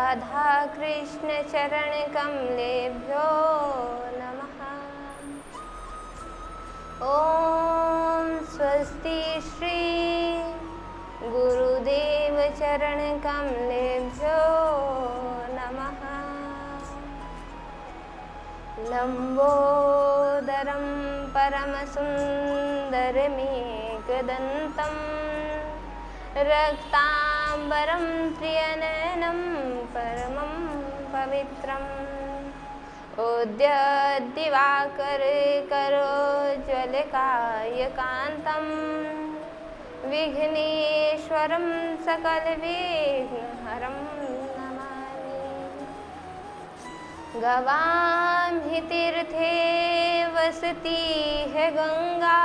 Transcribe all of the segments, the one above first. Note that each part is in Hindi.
राधा कृष्ण चरण कमलेभ्यो नमः। ओम स्वस्ति श्री गुरुदेव चरण कमलेभ्यो नमः। लंबोदरं परमसुन्दरमेकदन्तं रक्तांबरं त्रिनयनं परमं पवित्रम् उद्यद्दिवाकर करोज्ज्वलकायकान्तं विघ्नेश्वरं सकलविघ्नहरं नमामि। गवां हि तीर्थे वसति है गंगा,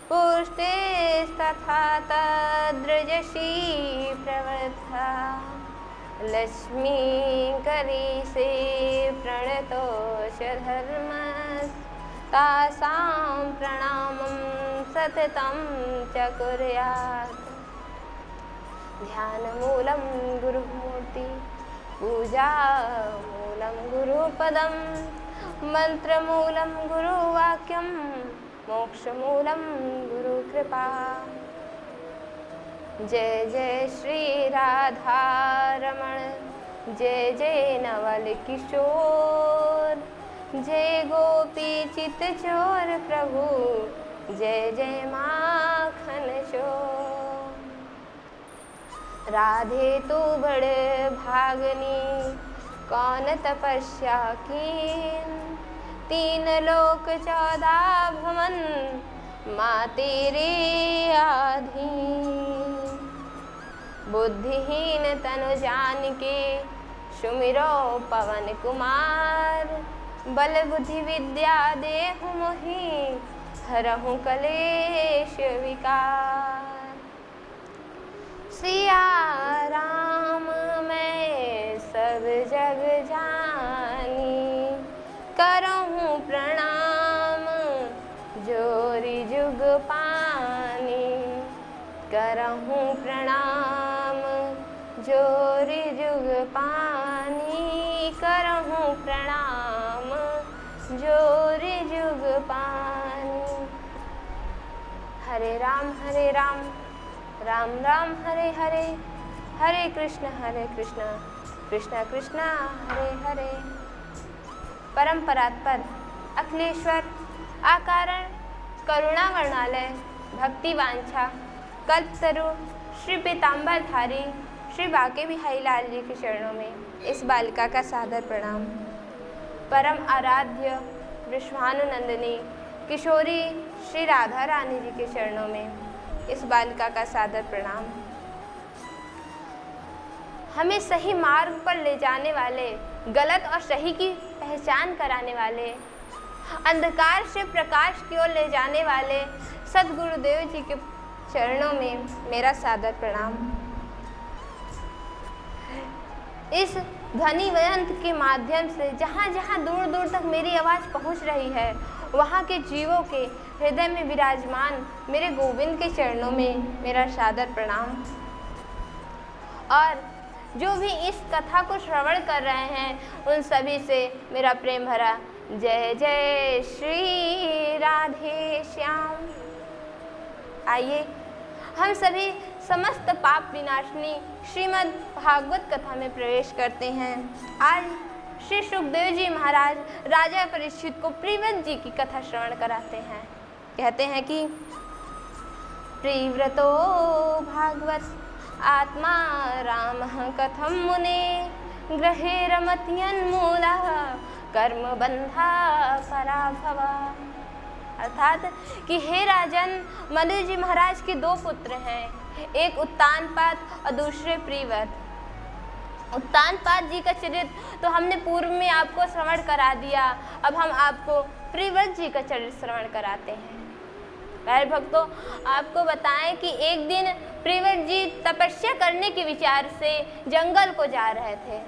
पुष्टेस्तथा तद्रजसी प्रवृद्धा। लक्ष्मी करीसे प्रणतोष धर्मस्तासां प्रणामं सततं च कुर्यात्। ध्यानमूलं गुरुमूर्ति, पूजामूलं गुरुपदं, मन्त्रमूलं गुरुवाक्यं, मोक्षमूलं गुरुकृपा। जय जय श्री राधा रमण, जय जय नवल किशोर, जय गोपी चित चोर प्रभु, जय जय माखन चोर। राधे तू बड़े भागनी, कौन तपस्या कीन, तीन लोक 14 भवन, माँ तेरे आधीन। बुद्धिहीन तनु जान के सुमिरो पवन कुमार, बल बुद्धि विद्या देहु मोहि, हरहु कलेश विकार। सिया राम मैं सब जग जानी, करहूँ प्रणाम जोरी जुग पानी। करहूँ प्रणाम जोरी जुग पानी, करहूँ प्रणाम जोरी जुग पानी। हरे राम राम राम हरे हरे, हरे कृष्ण कृष्ण कृष्ण हरे हरे। परम परात्पर अखिलेश्वर आकारण करुणा वर्णालय भक्ति वांछा कल्पतरु श्री पीताम्बरधारी श्री बाके बिहारी लाल जी के चरणों में इस बालिका का सादर प्रणाम। परम आराध्य विश्वानुनंदिनी किशोरी श्री राधा रानी जी के चरणों में इस बालिका का सादर प्रणाम। हमें सही मार्ग पर ले जाने वाले, गलत और सही की पहचान कराने वाले, अंधकार से प्रकाश की ओर ले जाने वाले सद्गुरुदेव जी के चरणों में मेरा सादर प्रणाम। इस ध्वनि यंत्र के माध्यम से जहाँ जहाँ दूर दूर तक मेरी आवाज़ पहुँच रही है, वहाँ के जीवों के हृदय में विराजमान मेरे गोविंद के चरणों में मेरा सादर प्रणाम। और जो भी इस कथा को श्रवण कर रहे हैं उन सभी से मेरा प्रेम भरा जय जय श्री राधे श्याम। आइए हम सभी समस्त पाप विनाशनी श्रीमद् भागवत कथा में प्रवेश करते हैं। आज श्री सुखदेव जी महाराज राजा परीक्षित को प्रिव्रत जी की कथा श्रवण कराते हैं। कहते हैं कि प्रिव्रतो भागवत आत्मा रामः कथं मुने, गृहे रमत्यन्मूलः कर्म बंधा पराभवा। अर्थात कि हे राजन, मनु जी महाराज के 2 पुत्र हैं, एक उत्तानपाद और दूसरे प्रिव्रत। उत्तानपाद जी का चरित्र तो हमने पूर्व में आपको श्रवण करा दिया, अब हम आपको प्रिव्रत जी का चरित्र श्रवण कराते हैं। प्यारे भक्तों, आपको बताएं कि एक दिन प्रिव्रत जी तपस्या करने के विचार से जंगल को जा रहे थे।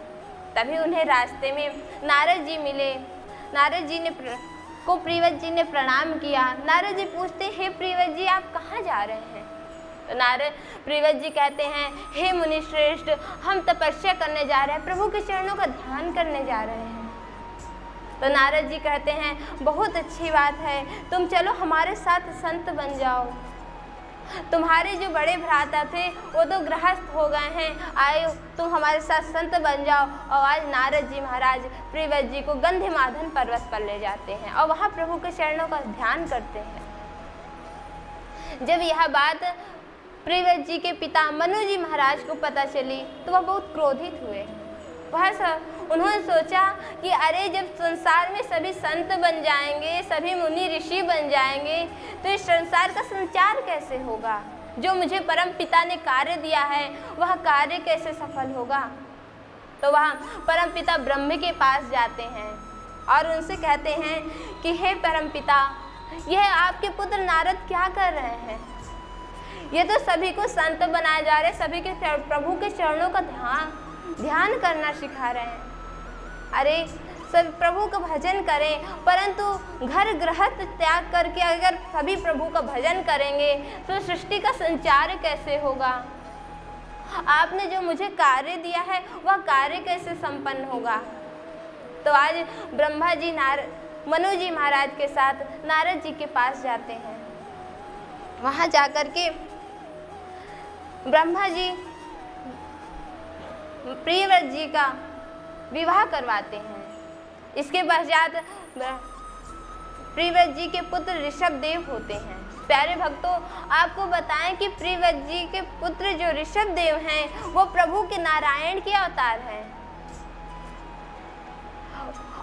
तभी उन्हें रास्ते में नारद जी मिले। नारद जी ने प्रिव्रत जी ने प्रणाम किया। नारद जी पूछते, हे प्रिव्रत जी, आप कहाँ जा रहे हैं? तो नारद प्रिव्रत जी कहते हैं, हे मुनि श्रेष्ठ, हम तपस्या करने जा रहे हैं, प्रभु के चरणों का ध्यान करने जा रहे हैं। तो नारद जी कहते हैं, बहुत अच्छी बात है, तुम चलो हमारे साथ संत बन जाओ। तुम्हारे जो बड़े भ्राता थे वो तो गृहस्थ हो गए हैं, आयो तुम हमारे साथ संत बन जाओ। और आज नारद जी महाराज प्रिव्रत जी को गंधमादन पर्वत पर ले जाते हैं और वहाँ प्रभु के चरणों का ध्यान करते हैं। जब यह बात प्रिव्रत जी के पिता मनु जी महाराज को पता चली तो वह बहुत क्रोधित हुए। उन्होंने सोचा कि अरे जब संसार में सभी संत बन जाएंगे, सभी मुनि ऋषि बन जाएंगे, तो इस संसार का संचार कैसे होगा? जो मुझे परम पिता ने कार्य दिया है वह कार्य कैसे सफल होगा? तो वह परम पिता ब्रह्म के पास जाते हैं और उनसे कहते हैं कि हे परम पिता, यह आपके पुत्र नारद क्या कर रहे हैं? ये तो सभी को संत बनाए जा रहे, सभी के प्रभु के चरणों का ध्यान करना सिखा रहे हैं। अरे सब प्रभु का भजन करें, परंतु घर गृहस्थ त्याग करके अगर सभी प्रभु का भजन करेंगे तो सृष्टि का संचार कैसे होगा? आपने जो मुझे कार्य दिया है वह कार्य कैसे संपन्न होगा? तो आज ब्रह्मा जी मनु जी महाराज के साथ नारद जी के पास जाते हैं। वहाँ जाकर के ब्रह्मा जी प्रिव्रत जी का विवाह करवाते हैं। इसके पश्चात प्रिव्रत जी के पुत्र ऋषभदेव होते हैं। प्यारे भक्तों, आपको बताएं कि प्रिव्रत जी के पुत्र जो ऋषभदेव हैं वो प्रभु के नारायण के अवतार हैं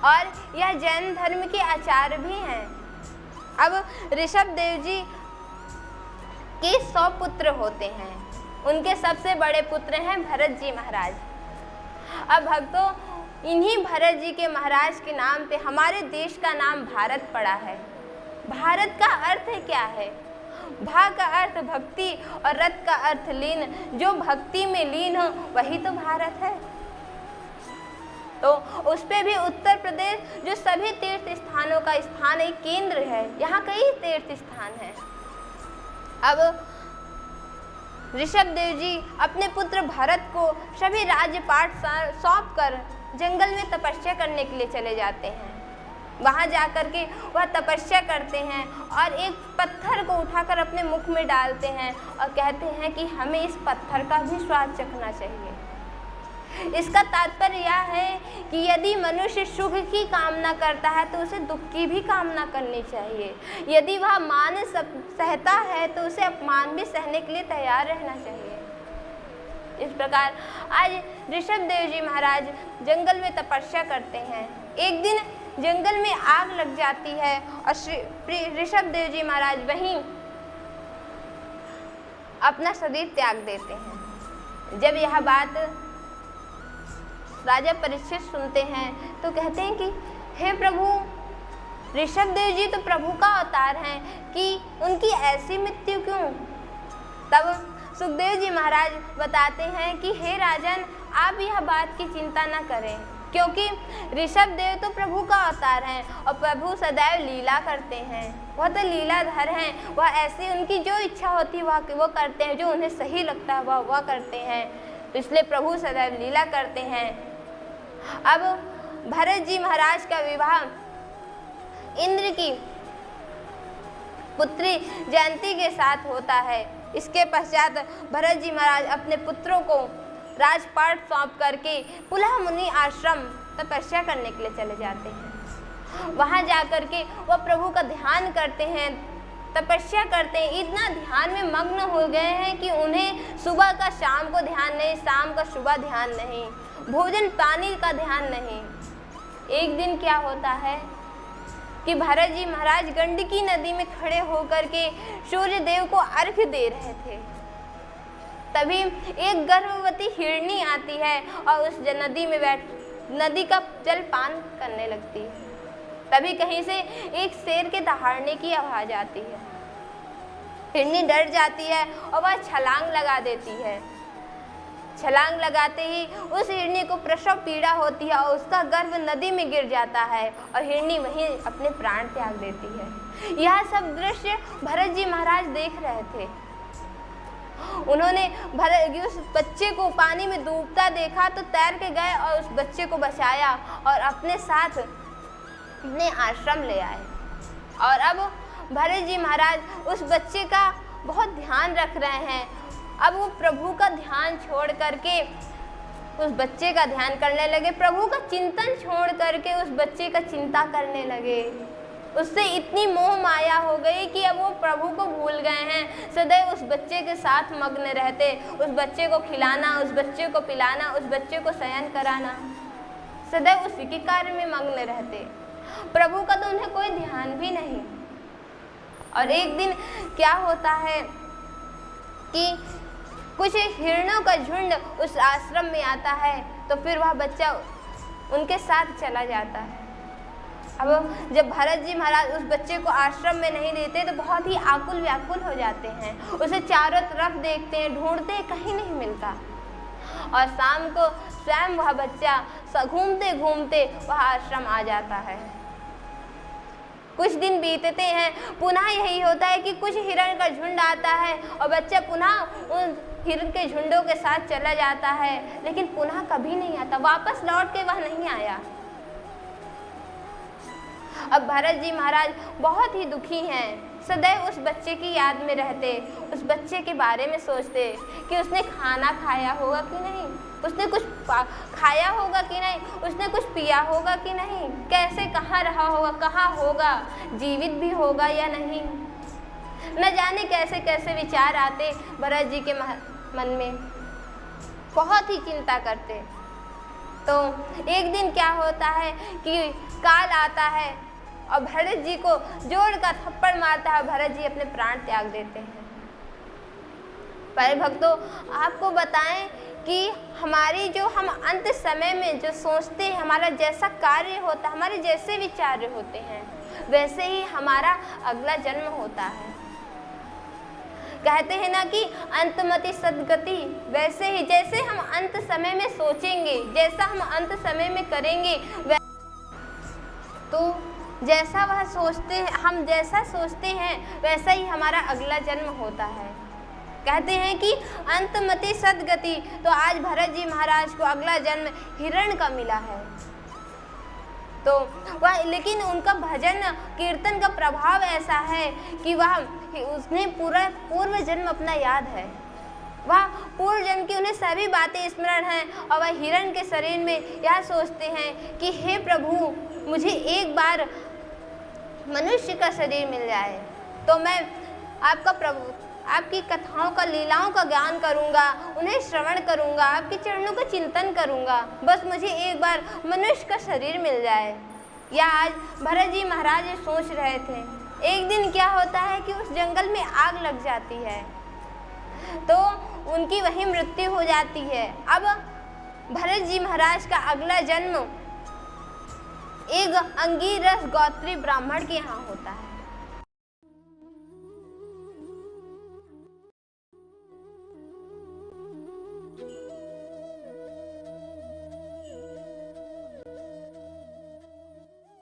और यह जैन धर्म के आचार्य भी हैं। अब ऋषभदेव जी के 100 पुत्र होते हैं। उनके सबसे बड़े पुत्र हैं भरत जी महाराज। अब भक्तों, इन्हीं भरत जी के महाराज के नाम पे हमारे देश का नाम भारत पड़ा है। भारत का अर्थ क्या है? भा का अर्थ भक्ति और रत का अर्थ लीन। जो भक्ति में लीन हो वही तो भारत है। तो उस पे भी उत्तर प्रदेश जो सभी तीर्थ स्थानों का स्थान एक केंद्र है। यहाँ कई तीर्थ स्थान हैं। अब ऋषभदेव जी अपने पुत्र भरत को सभी राज्यपाट सौंप कर जंगल में तपस्या करने के लिए चले जाते हैं। वहाँ जाकर के वह तपस्या करते हैं और एक पत्थर को उठाकर अपने मुख में डालते हैं और कहते हैं कि हमें इस पत्थर का भी स्वाद चखना चाहिए। इसका तात्पर्य यह है कि यदि मनुष्य सुख की कामना करता है तो उसे दुख की भी कामना करनी चाहिए। यदि वह मान सहता है तो उसे अपमान भी सहने के लिए तैयार रहना चाहिए। इस प्रकार आज ऋषभदेव जी महाराज जंगल में तपस्या करते हैं। एक दिन जंगल में आग लग जाती है और ऋषभदेव जी महाराज वहीं अपना शरीर त्याग देते हैं। जब यह बात राजा परीक्षित सुनते हैं तो कहते हैं कि हे प्रभु, ऋषभदेव जी तो प्रभु का अवतार हैं कि उनकी ऐसी मृत्यु क्यों? तब सुखदेव जी महाराज बताते हैं कि हे राजन, आप यह बात की चिंता न करें, क्योंकि ऋषभदेव तो प्रभु का अवतार हैं और प्रभु सदैव लीला करते हैं। वह तो लीलाधर हैं। वह ऐसी उनकी जो इच्छा होती है वो करते हैं, जो उन्हें सही लगता है वह करते हैं। तो इसलिए प्रभु सदैव लीला करते हैं। अब भरत जी महाराज का विवाह इंद्र की पुत्री जयंती के साथ होता है। इसके पश्चात भरत जी महाराज अपने पुत्रों को राजपाट सौंप करके पुलह मुनि आश्रम तपस्या करने के लिए चले जाते हैं। वहाँ जाकर के वह प्रभु का ध्यान करते हैं, तपस्या करते हैं। इतना ध्यान में मग्न हो गए हैं कि उन्हें सुबह का शाम को ध्यान नहीं, शाम का सुबह ध्यान नहीं, भोजन पानी का ध्यान नहीं। एक दिन क्या होता है कि भरत जी महाराज गंडकी नदी में खड़े होकर के सूर्य देव को अर्घ्य दे रहे थे। तभी एक गर्भवती हिरनी आती है और उस नदी में नदी का जल पान करने लगती है। तभी कहीं से एक शेर के दहाड़ने की आवाज आती है। हिरनी डर जाती है और वह छलांग लगा देती है। छलांग लगाते ही उस हिरनी को प्रसव पीड़ा होती है और उसका गर्भ नदी में गिर जाता है और हिरनी वहीं अपने प्राण त्याग देती है। यह सब दृश्य भरत जी महाराज देख रहे थे। उन्होंने भरत उस बच्चे को पानी में डूबता देखा तो तैर के गए और उस बच्चे को बचाया और अपने साथ अपने आश्रम ले आए। और अब भरत जी महाराज उस बच्चे का बहुत ध्यान रख रहे हैं। अब वो प्रभु का ध्यान छोड़ करके उस बच्चे का ध्यान करने लगे, प्रभु का चिंतन छोड़ करके उस बच्चे का चिंता करने लगे। उससे इतनी मोह माया हो गई कि अब वो प्रभु को भूल गए हैं। सदैव उस बच्चे के साथ मग्न रहते, उस बच्चे को खिलाना, उस बच्चे को पिलाना, उस बच्चे को शयन कराना, सदैव उसी के कार्य में मग्न रहते। प्रभु का तो उन्हें कोई ध्यान भी नहीं। और एक दिन क्या होता है कि कुछ हिरणों का झुंड उस आश्रम में आता है, तो फिर वह बच्चा उनके साथ चला जाता है। अब जब भरत जी महाराज उस बच्चे को आश्रम में नहीं देते तो बहुत ही आकुल व्याकुल हो जाते हैं, उसे चारों तरफ देखते हैं, ढूंढते हैं, कहीं नहीं मिलता। और शाम को स्वयं वह बच्चा घूमते घूमते वह आश्रम आ जाता है। कुछ दिन बीतते हैं, पुनः यही होता है कि कुछ हिरण का झुंड आता है और बच्चा पुनः उन हिरण के झुंडों के साथ चला जाता है, लेकिन पुनः कभी नहीं आता, वापस लौट के वह नहीं आया। अब भरत जी महाराज बहुत ही दुखी हैं, सदैव उस बच्चे की याद में रहते, उस बच्चे के बारे में सोचते कि उसने खाना खाया होगा कि नहीं, उसने कुछ खाया होगा कि नहीं, उसने कुछ पिया होगा कि नहीं, कैसे कहाँ रहा होगा, कहाँ होगा, जीवित भी होगा या नहीं। न जाने कैसे कैसे विचार आते भरत जी के मन में, बहुत ही चिंता करते। तो एक दिन क्या होता है कि काल आता है और भरत जी को जोर का थप्पड़ मारता है, भरत जी अपने प्राण त्याग देते हैं। पर भक्तों, आपको बताएं कि हमारी जो हम अंत समय में जो सोचते हैं, हमारा जैसा कार्य होता है, हमारे जैसे विचार होते हैं, वैसे ही हमारा अगला जन्म होता है। कहते हैं ना कि अंतमति सद्गति, वैसे ही जैसे हम अंत समय में सोचेंगे, जैसा हम अंत समय में करेंगे, तो जैसा वह सोचते हैं, हम जैसा सोचते हैं वैसा ही हमारा अगला जन्म होता है। कहते हैं कि अंतमति सद्गति, तो आज भरत जी महाराज को अगला जन्म हिरण का मिला है। तो वह, लेकिन उनका भजन कीर्तन का प्रभाव ऐसा है कि वह उसने पूरा पूर्व जन्म अपना याद है, वह पूर्व जन्म की उन्हें सभी बातें स्मरण हैं और वह हिरण के शरीर में यह सोचते हैं कि हे प्रभु, मुझे एक बार मनुष्य का शरीर मिल जाए तो मैं आपका प्रभु, आपकी कथाओं का, लीलाओं का ज्ञान करूंगा, उन्हें श्रवण करूंगा, आपके चरणों का चिंतन करूंगा, बस मुझे एक बार मनुष्य का शरीर मिल जाए। या आज भरत जी महाराज ये सोच रहे थे। एक दिन क्या होता है कि उस जंगल में आग लग जाती है, तो उनकी वही मृत्यु हो जाती है। अब भरत जी महाराज का अगला जन्म एक अंगीरस गोत्री ब्राह्मण के यहाँ होता है।